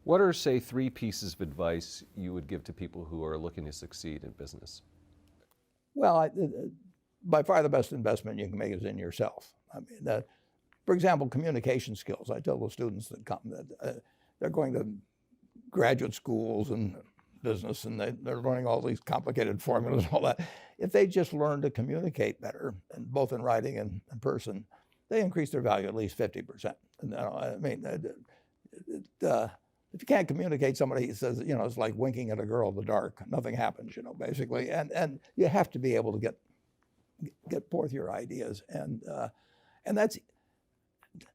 What are, say, 3 pieces of advice you would give to people who are looking to succeed in business? Well, by far the best investment you can make is in yourself. I mean, for example, communication skills. I tell the students that come that they're going to graduate schools and business, and they're learning all these complicated formulas and all that. If they just learn to communicate better, and both in writing and in person, they increase their value at least 50%. And, I mean, if you can't communicate, somebody says, it's like winking at a girl in the dark. Nothing happens, basically. And you have to be able to get forth your ideas, and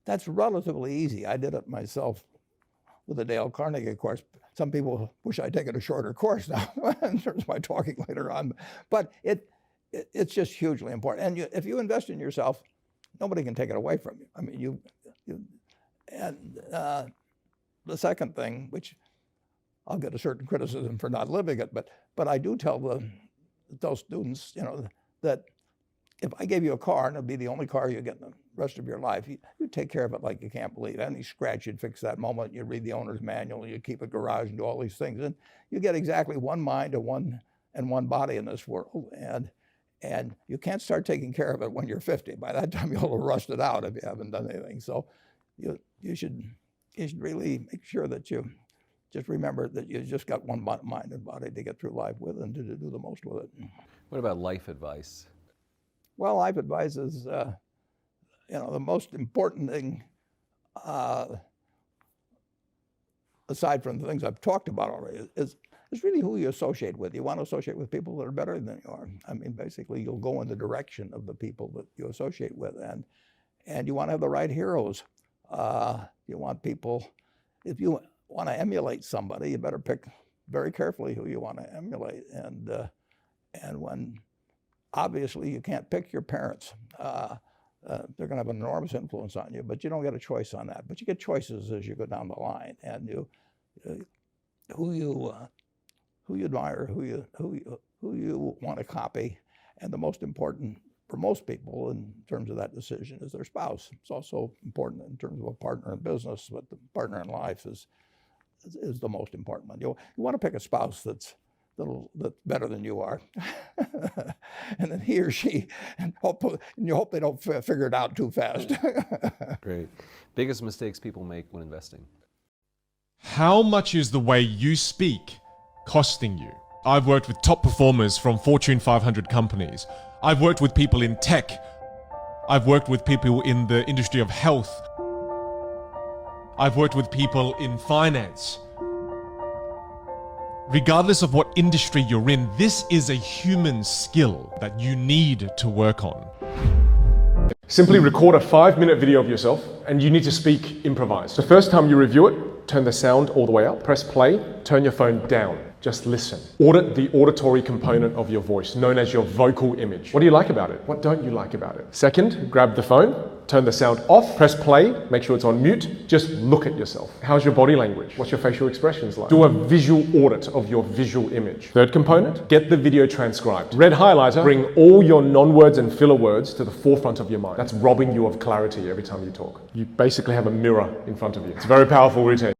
that's relatively easy. I did it myself with the Dale Carnegie course. Some people wish I'd taken a shorter course now in terms of my talking later on, but it's just hugely important. And if you invest in yourself, nobody can take it away from you. I mean, the second thing, which I'll get a certain criticism for not living it, but I do tell those students, that if I gave you a car and it'd be the only car you get in the rest of your life, you take care of it like you can't believe. Any scratch, you'd fix that moment. You read the owner's manual. You keep a garage and do all these things, and you get exactly one mind and one body in this world. And you can't start taking care of it when you're 50. By that time, you'll have rusted out if you haven't done anything. So you should really make sure that you just remember that you just got one mind and body to get through life with and to do the most with it. What about life advice? Well, life advice is, the most important thing, aside from the things I've talked about already, is really who you associate with. You want to associate with people that are better than you are. I mean, basically, you'll go in the direction of the people that you associate with, and you want to have the right heroes. You want people, if you want to emulate somebody, you better pick very carefully who you want to emulate. And when obviously you can't pick your parents, they're going to have an enormous influence on you, but you don't get a choice on that. But you get choices as you go down the line, and who you admire, who you want to copy, and the most important for most people in terms of that decision is their spouse. It's also important in terms of a partner in business, but the partner in life is the most important one. You want to pick a spouse that's better than you are, and then he or she, and you hope they don't figure it out too fast. Great. Biggest mistakes people make when investing? How much is the way you speak costing you? I've worked with top performers from Fortune 500 companies. I've worked with people in tech. I've worked with people in the industry of health. I've worked with people in finance. Regardless of what industry you're in, this is a human skill that you need to work on. Simply record a 5-minute video of yourself, and you need to speak improvised. The first time you review it, turn the sound all the way up, press play, turn your phone down. Just listen. Audit the auditory component of your voice, known as your vocal image. What do you like about it? What don't you like about it? Second, grab the phone, turn the sound off, press play, make sure it's on mute, just look at yourself. How's your body language? What's your facial expressions like? Do a visual audit of your visual image. Third component, get the video transcribed. Red highlighter, bring all your non-words and filler words to the forefront of your mind. That's robbing you of clarity every time you talk. You basically have a mirror in front of you. It's a very powerful routine.